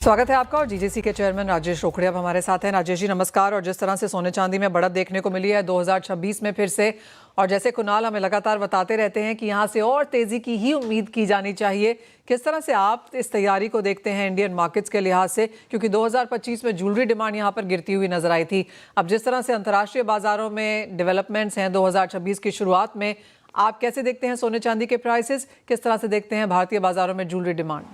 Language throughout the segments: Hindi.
स्वागत है आपका। और जीजेसी के चेयरमैन राजेश रोकड़े अब हमारे साथ हैं। राजेश जी नमस्कार। और जिस तरह से सोने चांदी में बढ़त देखने को मिली है 2026 में फिर से, और जैसे कुणाल हमें लगातार बताते रहते हैं कि यहाँ से और तेजी की ही उम्मीद की जानी चाहिए, किस तरह से आप इस तैयारी को देखते हैं इंडियन मार्केट्स के लिहाज से? क्योंकि 2025 में ज्वेलरी डिमांड यहाँ पर गिरती हुई नजर आई थी। अब जिस तरह से अंतर्राष्ट्रीय बाजारों में डेवलपमेंट्स हैं 2026 की शुरुआत में, आप कैसे देखते हैं सोने चांदी के प्राइसेस? किस तरह से देखते हैं भारतीय बाजारों में ज्वेलरी डिमांड?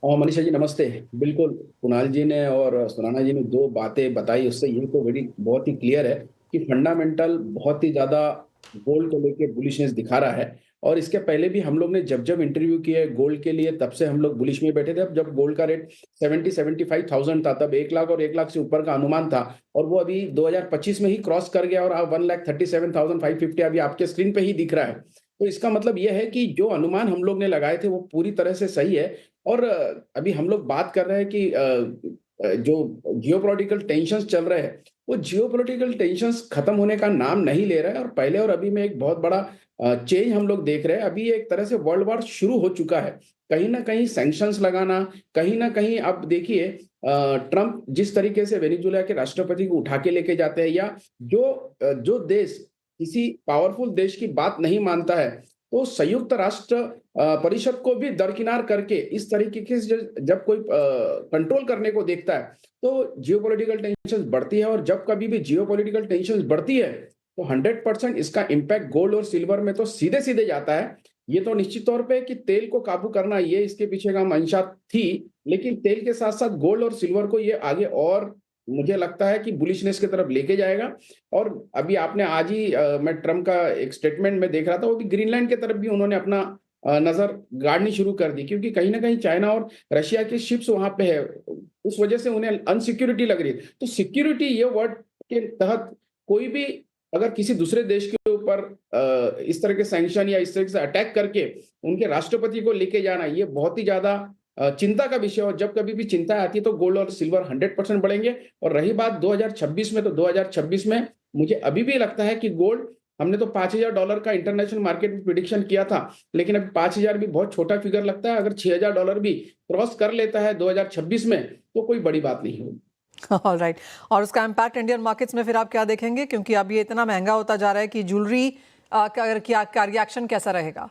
मनीषा जी नमस्ते। बिल्कुल, कुणाल जी ने और सुनाना जी ने दो बातें बताई, उससे ये तो बहुत ही क्लियर है कि फंडामेंटल बहुत ही ज्यादा गोल्ड को लेके बुलिशनेस दिखा रहा है। और इसके पहले भी हम लोग ने जब जब इंटरव्यू किए गोल्ड के लिए, तब से हम लोग बुलिश में बैठे थे। अब जब गोल्ड का रेट 70-75,000 था, तब 1 लाख और 1 लाख से ऊपर का अनुमान था, और वो अभी 2025 में ही क्रॉस कर गया और 1,37,550 अभी आपके स्क्रीन पे ही दिख रहा है। तो इसका मतलब यह है कि जो अनुमान हम लोग ने लगाए थे वो पूरी तरह से सही है। और अभी हम लोग बात कर रहे हैं कि जो जियोपॉलिटिकल टेंशंस चल रहे हैं, वो जियोपॉलिटिकल टेंशंस खत्म होने का नाम नहीं ले रहा है। और पहले और अभी में एक बहुत बड़ा चेंज हम लोग देख रहे हैं। अभी एक तरह से वर्ल्ड वॉर शुरू हो चुका है। कहीं ना कहीं सैंक्शंस लगाना, कहीं ना कहीं आप देखिए ट्रंप जिस तरीके से वेनेजुएला के राष्ट्रपति को उठा के लेके जाते हैं, या जो देश किसी पावरफुल देश की बात नहीं मानता है, तो संयुक्त राष्ट्र परिषद को भी दरकिनार करके इस तरीके से जब कोई कंट्रोल करने को देखता है, तो जियोपॉलिटिकल टेंशन बढ़ती है। और जब कभी भी जियोपॉलिटिकल टेंशन बढ़ती है, तो 100% इसका इम्पैक्ट गोल्ड और सिल्वर में तो सीधे सीधे जाता है। ये तो निश्चित तौर पे कि तेल को काबू करना, ये इसके पीछे का मंशा थी, लेकिन तेल के साथ साथ गोल्ड और सिल्वर को ये आगे और मुझे लगता है कि बुलिशनेस की तरफ लेके जाएगा। और अभी आपने आज ही मैं ट्रम्प का एक स्टेटमेंट में देख रहा था, वो भी ग्रीनलैंड की तरफ भी उन्होंने अपना नजर गाड़नी शुरू कर दी, क्योंकि कहीं ना कहीं चाइना और रशिया की शिप्स वहां पे है, उस वजह से उन्हें अनसिक्योरिटी लग रही है। तो सिक्योरिटी ये वर्ड के तहत कोई भी अगर किसी दूसरे देश के ऊपर इस तरह के सैंक्शन या इस तरह से अटैक करके उनके राष्ट्रपति को लेके जाना, ये बहुत ही ज्यादा चिंता का विषय। और जब कभी भी चिंता आती है तो गोल्ड और सिल्वर 100% बढ़ेंगे। और रही बात 2026 में, तो 2026 में मुझे अभी भी लगता है कि गोल्ड, हमने तो $5,000 का इंटरनेशनल मार्केट में प्रिडिक्शन किया था, लेकिन अब 5,000 भी बहुत छोटा फिगर लगता है। अगर $6,000 भी क्रॉस कर लेता है 2026 में, तो कोई बड़ी बात नहीं होगी। All right. और उसका इम्पैक्ट इंडियन मार्केट्स में फिर आप क्या देखेंगे? क्योंकि अब ये इतना महंगा होता जा रहा है कि ज्वेलरी का रिएक्शन कैसा रहेगा?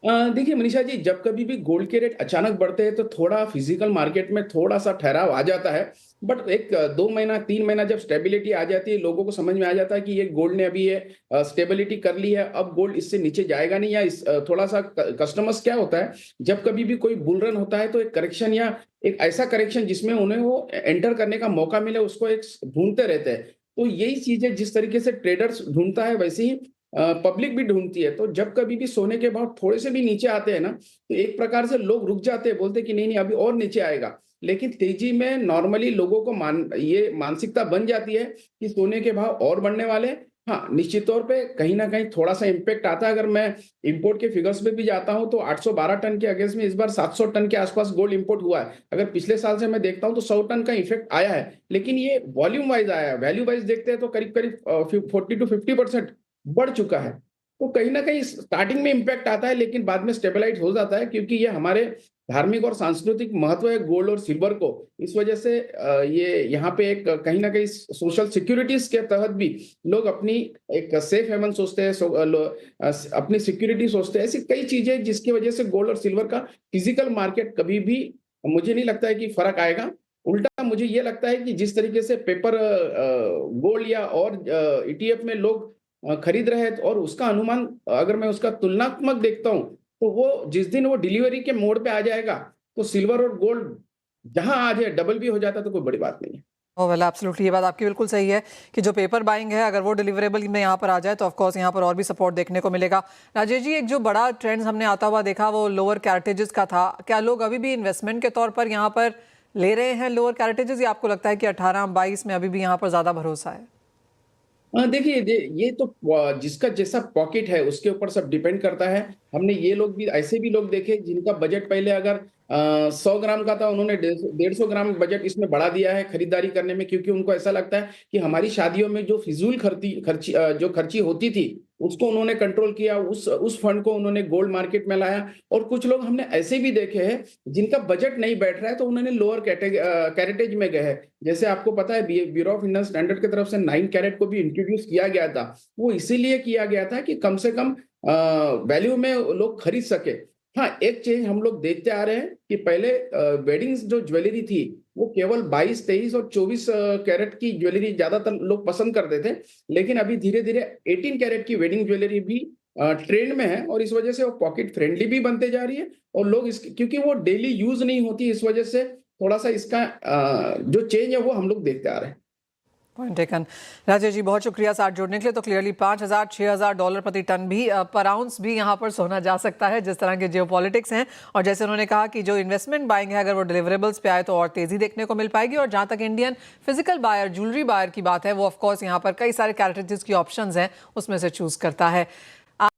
देखिए मनीषा जी, जब कभी भी गोल्ड के रेट अचानक बढ़ते हैं तो थोड़ा फिजिकल मार्केट में थोड़ा सा ठहराव आ जाता है। बट एक 2 महीना 3 महीना जब स्टेबिलिटी आ जाती है, लोगों को समझ में आ जाता है कि ये गोल्ड ने अभी ये स्टेबिलिटी कर ली है, अब गोल्ड इससे नीचे जाएगा नहीं। या थोड़ा सा कस्टमर्स क्या होता है, जब कभी भी कोई बुल रन होता है तो एक करेक्शन या एक ऐसा करेक्शन जिसमें उन्हें वो एंटर करने का मौका मिले, उसको एक ढूंढते रहते हैं। तो यही चीजें जिस तरीके से ट्रेडर्स ढूंढता है, वैसे ही पब्लिक भी ढूंढती है। तो जब कभी भी सोने के भाव थोड़े से भी नीचे आते हैं ना, तो एक प्रकार से लोग रुक जाते हैं, बोलते हैं कि नहीं नहीं अभी और नीचे आएगा। लेकिन तेजी में नॉर्मली लोगों को ये मानसिकता बन जाती है कि सोने के भाव और बढ़ने वाले हैं। हाँ, निश्चित तौर पे कहीं ना कहीं थोड़ा सा इम्पेक्ट आता है। अगर मैं इंपोर्ट के फिगर्स पे भी जाता हूं, तो 812 टन के अगेंस्ट में इस बार 700 टन के आसपास गोल्ड इंपोर्ट हुआ है। अगर पिछले साल से मैं देखता हूं तो 100 टन का इफेक्ट आया है, लेकिन ये वॉल्यूम वाइज आया है। वैल्यू वाइज देखते हैं तो करीब करीब 40-50% बढ़ चुका है। तो कहीं ना कहीं स्टार्टिंग में इंपैक्ट आता है, लेकिन बाद में स्टेबलाइज हो जाता है, क्योंकि ये हमारे धार्मिक और सांस्कृतिक महत्व है गोल्ड और सिल्वर को। इस वजह से ये यहाँ पे एक कहीं ना कहीं सोशल सिक्योरिटीज के तहत भी लोग अपनी एक सेफ हेवन सोचते हैं, अपनी सिक्योरिटी सोचते हैं। ऐसी कई चीजें जिसकी वजह से गोल्ड और सिल्वर का फिजिकल मार्केट कभी भी, मुझे नहीं लगता है कि फर्क आएगा। उल्टा मुझे ये लगता है कि जिस तरीके से पेपर गोल्ड या और ईटीएफ में लोग खरीद रहे हैं, और उसका अनुमान अगर मैं उसका तुलनात्मक देखता हूं, तो वो जिस दिन वो डिलीवरी के मोड पे आ जाएगा, तो सिल्वर और गोल्ड जहां आज है डबल भी हो जाता, तो कोई बड़ी बात नहीं है। ओह वेल एब्सोल्युटली, ये बात आपकी बिल्कुल सही है कि जो पेपर बाइंग है अगर वो डिलीवरेबल में यहाँ पर आ जाए तो ऑफ कोर्स यहाँ पर और भी सपोर्ट देखने को मिलेगा। राजेश जी, एक जो बड़ा ट्रेंड हमने आता हुआ देखा वो लोअर कैरेटेजेस का था। क्या लोग अभी भी इन्वेस्टमेंट के तौर पर यहाँ पर ले रहे हैं लोअर कैरेटेजेस, या आपको लगता है कि 18-22 में अभी भी यहाँ पर ज्यादा भरोसा है? देखिए ये तो जिसका जैसा पॉकेट है उसके ऊपर सब डिपेंड करता है। हमने ये लोग भी, ऐसे भी लोग देखे जिनका बजट पहले अगर 100 ग्राम का था, उन्होंने 150 ग्राम बजट इसमें बढ़ा दिया है खरीदारी करने में, क्योंकि उनको ऐसा लगता है कि हमारी शादियों में जो फिजूल खर्ची जो खर्ची होती थी, उसको उन्होंने कंट्रोल किया, उस फंड को उन्होंने गोल्ड मार्केट में लाया। और कुछ लोग हमने ऐसे भी देखे हैं जिनका बजट नहीं बैठ रहा है तो उन्होंने लोअर कैरेटेज में गए हैं। जैसे आपको पता है ब्यूरो ऑफ इंडियन स्टैंडर्ड की तरफ से 9 कैरेट को भी इंट्रोड्यूस किया गया था। वो इसीलिए किया गया था कि कम से कम वैल्यू में लोग खरीद सके। हाँ, एक चीज हम लोग देखते आ रहे हैं कि पहले वेडिंग्स जो ज्वेलरी थी वो केवल 22, 23 और 24 कैरेट की ज्वेलरी ज्यादातर लोग पसंद करते थे। लेकिन अभी धीरे धीरे 18 कैरेट की वेडिंग ज्वेलरी भी ट्रेंड में है, और इस वजह से वो पॉकेट फ्रेंडली भी बनते जा रही है। और लोग इस क्योंकि वो डेली यूज नहीं होती, इस वजह से थोड़ा सा इसका जो चेंज है वो हम लोग देखते आ रहे हैं। Point taken. राजेश जी बहुत शुक्रिया साथ जुड़ने के लिए। तो क्लियरली $5,000-6,000 प्रति टन भी पर आउंस भी यहाँ पर सोना जा सकता है जिस तरह के जियोपॉलिटिक्स हैं। और जैसे उन्होंने कहा कि जो इन्वेस्टमेंट बाइंग है अगर वो डिलीवरेबल्स पे आए तो और तेजी देखने को मिल पाएगी। और जहाँ तक Indian physical buyer jewellery buyer की बात है वो ऑफकोर्स यहाँ पर कई सारे कैटेगरीज की ऑप्शंस हैं उसमें से चूज करता है।